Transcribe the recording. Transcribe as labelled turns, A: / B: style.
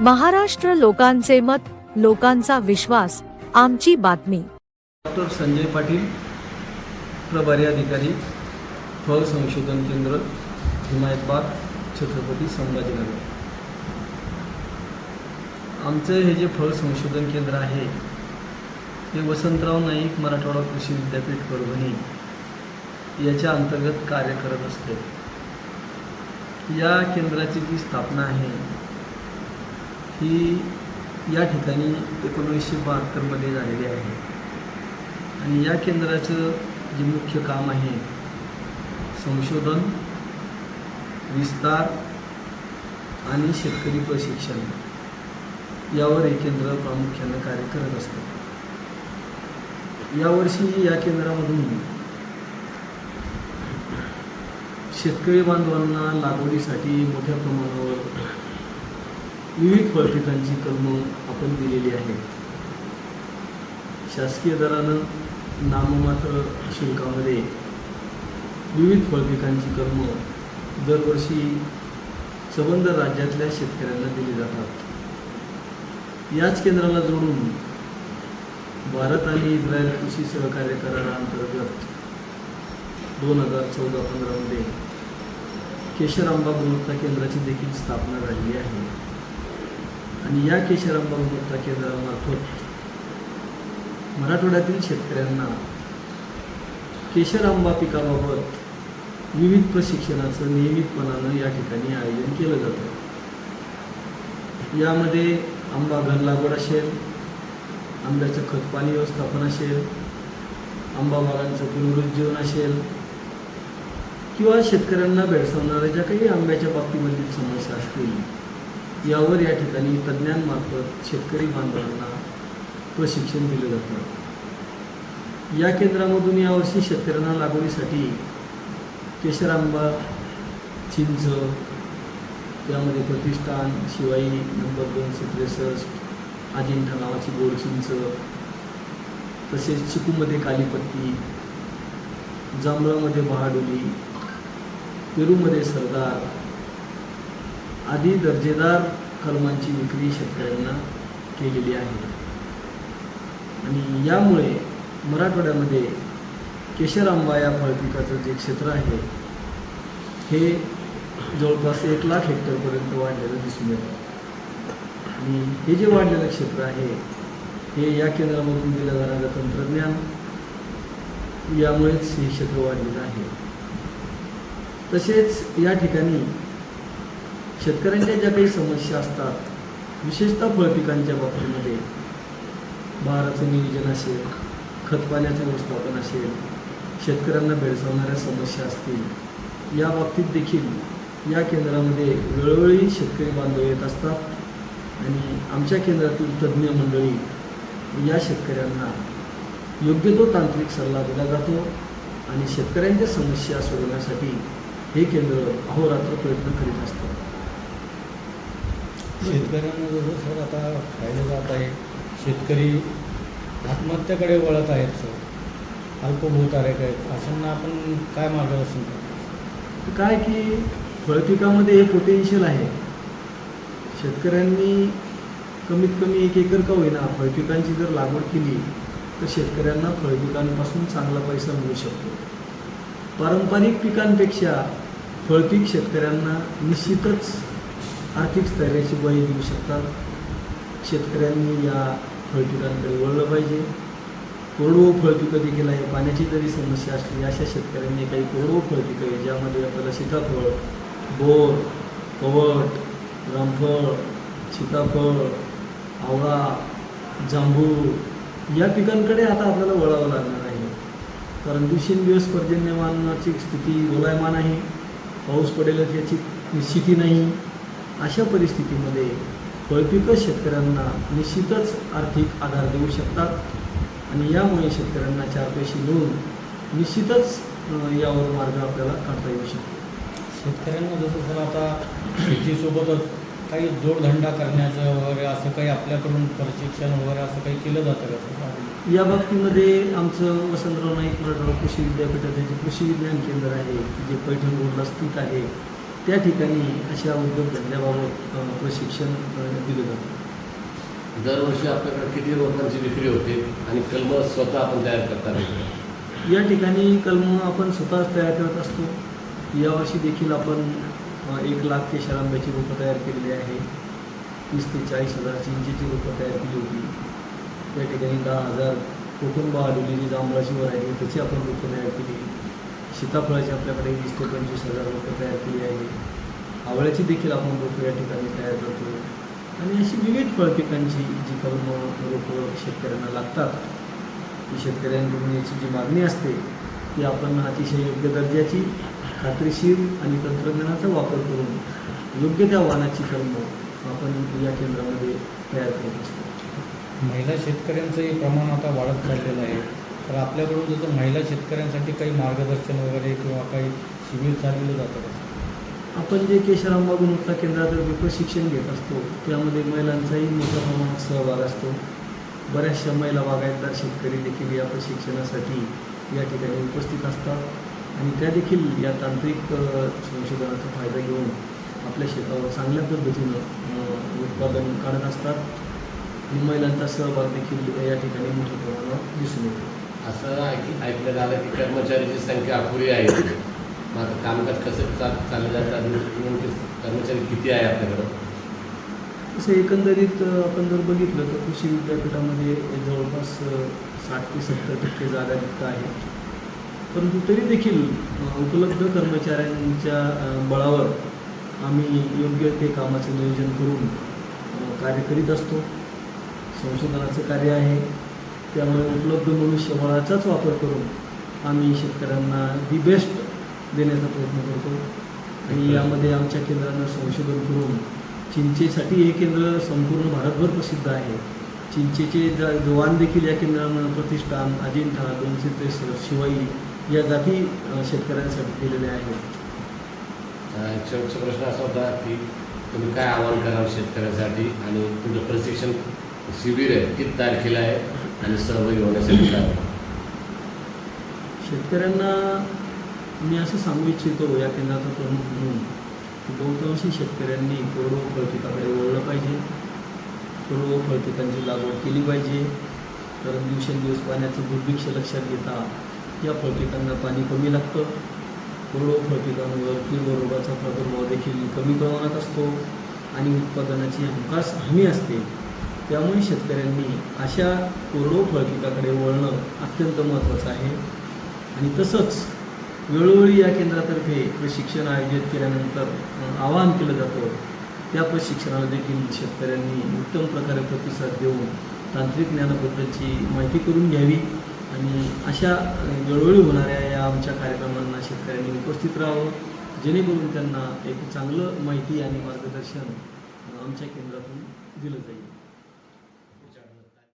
A: महाराष्ट्र लोकांचे मत, लोकांचा विश्वास, आमची बातमी.
B: डॉक्टर संजय पाटील, प्रभारी अधिकारी, फळ संशोधन केंद्र, हिमायतबाग, छत्रपती संभाजीनगर. आमचं हे जे फळ संशोधन केंद्र आहे ते वसंतराव नाईक मराठवाडा कृषी विद्यापीठ परभणी याच्या अंतर्गत कार्य करत असते. या केंद्राची जी स्थापना आहे ही या ठिकाणी 1972 मध्ये झालेली आहे आणि या केंद्राचं जे मुख्य काम आहे संशोधन, विस्तार आणि शेतकरी प्रशिक्षण यावर हे केंद्र प्रामुख्याने कार्य करत असते. यावर्षी या केंद्रामधून शेतकरी बांधवांना लागवडीसाठी मोठ्या प्रमाणावर विविध फळपिकांची कलमं आपण दिलेली आहेत. शासकीय दरानं नाममात्र शुल्कामध्ये विविध फळपिकांची कलमं दरवर्षी संबंध राज्यातल्या शेतकऱ्यांना दिली जातात. याच केंद्राला जोडून भारत आणि इस्रायल कृषी सहकार्य कराराअंतर्गत 2014-15 मध्ये केशर आंबा गुणवत्ता केंद्राची देखील स्थापना झालेली आहे आणि या केशर आंबा गुणवत्ता केंद्रामार्फत मराठवाड्यातील शेतकऱ्यांना केशर आंबा पिकाबाबत विविध प्रशिक्षणाचं नियमितपणानं या ठिकाणी आयोजन केलं जातं. यामध्ये आंबा घन लागवड असेल, आंब्याचं खतपाणी व्यवस्थापन असेल, आंबा बागांचं पुनरुज्जीवन असेल किंवा शेतकऱ्यांना भेडसावणाऱ्या ज्या काही आंब्याच्या बाबतीमधील समस्या असतील यावर या ठिकाणी तज्ज्ञांमार्फत शेतकरी बांधवांना प्रशिक्षण दिलं जातं. या केंद्रामधून यावर्षी शेतकऱ्यांना लागवडीसाठी केशर आंबा, चिंच, त्यामध्ये प्रतिष्ठान, शिवाई नंबर 263, अजिंठा नावाची गोड चिंच, तसेच चिकूमध्ये कालीपत्ती, जांभळामध्ये बहाडोली, पेरूमध्ये सरदार आदी दर्जेदार कलमांची विक्री शेतकऱ्यांना केलेली आहे आणि यामुळे मराठवाड्यामध्ये केशर आंबा या फळपिकाचं जे क्षेत्र आहे हे जवळपास 1 लाख हेक्टरपर्यंत वाढलेलं दिसून येतं आणि हे जे वाढलेलं क्षेत्र आहे हे या केंद्रामधून दिलं जाणारं तंत्रज्ञान यामुळेच हे क्षेत्र वाढलेलं आहे. तसेच या ठिकाणी शेतकऱ्यांच्या ज्या काही समस्या असतात, विशेषतः फळपिकांच्या बाबतीमध्ये बहाराचं नियोजन असेल, खतपाण्याचं व्यवस्थापन असेल, शेतकऱ्यांना भेडसावणाऱ्या समस्या असतील, या बाबतीत देखील या केंद्रामध्ये वेळोवेळी शेतकरी बांधव येत असतात आणि आमच्या केंद्रातील तज्ज्ञ मंडळी या शेतकऱ्यांना योग्य तो तांत्रिक सल्ला दिला जातो आणि शेतकऱ्यांच्या समस्या सोडवण्यासाठी हे केंद्र अहोरात्र प्रयत्न करीत असतं.
C: शेतकऱ्यांना जसं सर आता पाहिलं जात आहे, शेतकरी आत्महत्याकडे वळत आहेत सर, अल्पभूधारक आहेत, अशांना आपण काय मार्गदर्शन करतो?
B: काय की फळपिकामध्ये हे पोटेन्शियल आहे. शेतकऱ्यांनी कमीत कमी 1 एकर का होईना फळपिकांची जर लागवड केली तर शेतकऱ्यांना फळपिकांपासून चांगला पैसा मिळू शकतो. पारंपरिक पिकांपेक्षा फळपीक शेतकऱ्यांना निश्चितच आर्थिक स्थैर्याची ग्वाही देऊ शकतात. शेतकऱ्यांनी या फळपिकांकडे वळलं पाहिजे. कोरडवू फळपिकं देखील आहे. पाण्याची जरी समस्या असली अशा शेतकऱ्यांनी काही कोरडवू फळपिकं आहे ज्यामध्ये आपल्याला सीताफळ, बोर, कवट, रामफळ, सीताफळ, आवळा, जांभूळ या पिकांकडे आता आपल्याला वळावं लागणार आहे. कारण दिवसेंदिवस पर्जन्यमानाची स्थिती दोलायमान आहे. पाऊस पडेल याची निश्चिती नाही. अशा परिस्थितीमध्ये फळपिकं शेतकऱ्यांना निश्चितच आर्थिक आधार देऊ शकतात आणि यामुळे शेतकऱ्यांना 4 पैसे मिळून निश्चितच यावर मार्ग आपल्याला काढता येऊ शकतो.
C: शेतकऱ्यांना जसं सर आता शेतीसोबतच काही जोडधंदा करण्याचं वगैरे असं काही आपल्याकडून प्रशिक्षण वगैरे असं काही केलं जातं का सर?
B: या बाबतीमध्ये आमचं वसंतराव नाईक मराठवाडा कृषी विद्यापीठाचे जे कृषी विज्ञान केंद्र आहे जे पैठण रोडला स्थित आहे त्या ठिकाणी अशा उद्योगधंद्याबाबत प्रशिक्षण दिलं जातं.
D: दरवर्षी आपल्याकडे किती रोपांची विक्री होते आणि कलम स्वतः आपण तयार करता का?
B: या ठिकाणी कलमं आपण स्वतःच तयार करत असतो. यावर्षी देखील आपण 1,00,000 केशर आंब्याची रोपं तयार केलेली आहे. 30 ते 40 हजार चिंचेची रोपं तयार केली होती. या ठिकाणी 10,000 कोकण आलेली जी जांभळाची व्हरायटी त्याची आपण रोपं तयार केली. सीताफळाची आपल्याकडे 20 ते 25 हजार रोपं तयार केली आहे. आवळ्याची देखील आपण रोपं या ठिकाणी तयार करतो. आणि अशी विविध फळपिकांची जी कलमं रोपं शेतकऱ्यांना लागतात, ती शेतकऱ्यांकडून याची जी मागणी असते ती आपण अतिशय योग्य दर्जाची, खात्रीशीर आणि तंत्रज्ञानाचा वापर करून योग्य त्या वाहनाची कलमं आपण या केंद्रामध्ये तयार करत असतो.
C: महिला शेतकऱ्यांचंही प्रमाण आता वाढत चाललेलं आहे. तर आपल्याकडून जसं महिला शेतकऱ्यांसाठी काही मार्गदर्शन वगैरे किंवा काही शिबिर चालवलं जातं का?
B: आपण जे केशर आंबा गुणवत्ता केंद्रातर्फे प्रशिक्षण घेत असतो त्यामध्ये महिलांचाही मोठ्या प्रमाणात सहभाग असतो. बऱ्याचशा महिला बागायतदार शेतकरी देखील या प्रशिक्षणासाठी या ठिकाणी उपस्थित असतात आणि त्या देखील या तांत्रिक संशोधनाचा फायदा घेऊन आपल्या शेतावर चांगल्या पद्धतीनं उत्पादन काढत असतात. आणि महिलांचा सहभाग देखील या ठिकाणी मोठ्या प्रमाणावर दिसून येतो.
D: असं ऐकण्यात आलं की कर्मचाऱ्याची संख्या अपुरी आहे. मग आता कामकाज कसं चाललं जातं, नेमके कर्मचारी किती आहे आपल्याकडं?
B: तसं एकंदरीत आपण जर बघितलं तर कृषी विद्यापीठामध्ये जवळपास 60 ते 70% जागा रिक्त आहेत. परंतु तरी देखील उपलब्ध कर्मचाऱ्यांच्या बळावर आम्ही योग्य ते कामाचं नियोजन करून कार्य करीत असतो. संशोधनाचं कार्य आहे त्यामुळे उपलब्ध मनुष्यबळाचाच वापर करून आम्ही शेतकऱ्यांना दी बेस्ट देण्याचा प्रयत्न करतो. आणि यामध्ये आमच्या केंद्रानं संशोधन करून चिंचेसाठी हे केंद्र संपूर्ण भारतभर प्रसिद्ध आहे. चिंचेचे जवान देखील या केंद्रानं प्रतिष्ठान, अजिंठा, 263, शिवाई या जाती शेतकऱ्यांसाठी केलेल्या आहेत.
D: शेवटचा प्रश्न असा होता की तुम्ही काय आवाहन कराल शेतकऱ्यांसाठी आणि तुमचं प्रशिक्षण शिबिर आहे किती तारखेला आहे आणि सहभागी होण्यासाठी काय?
B: शेतकऱ्यांना मी असं सांगू इच्छितो या केंद्राचा प्रमुख म्हणून की बहुतांशी शेतकऱ्यांनी कोरडवाहू फळपिकाकडे वळलं पाहिजे. कोरडवाहू फळपिकांची लागवड केली पाहिजे. कारण दिवसेंदिवस पाण्याचं दुर्भिक्ष लक्षात घेता या फळपिकांना पाणी कमी लागतं. कोरडवाहू फळपिकांवर कीड व रोगाचा प्रादुर्भाव देखील कमी प्रमाणात असतो आणि उत्पादनाची हमखास हमी असते. त्यामुळे शेतकऱ्यांनी अशा कोरडवाहू फळपिकाकडे वळणं अत्यंत महत्त्वाचं आहे. आणि तसंच वेळोवेळी या केंद्रातर्फे प्रशिक्षण आयोजित केल्यानंतर आवाहन केलं जातं त्या प्रशिक्षणाला देखील शेतकऱ्यांनी उत्तम प्रकारे प्रतिसाद देऊन तांत्रिक ज्ञानाबद्दलची माहिती करून घ्यावी आणि अशा वेळोवेळी होणाऱ्या या आमच्या कार्यक्रमांना शेतकऱ्यांनी उपस्थित राहावं जेणेकरून त्यांना एक चांगलं माहिती आणि मार्गदर्शन आमच्या केंद्रातून दिलं जाईल.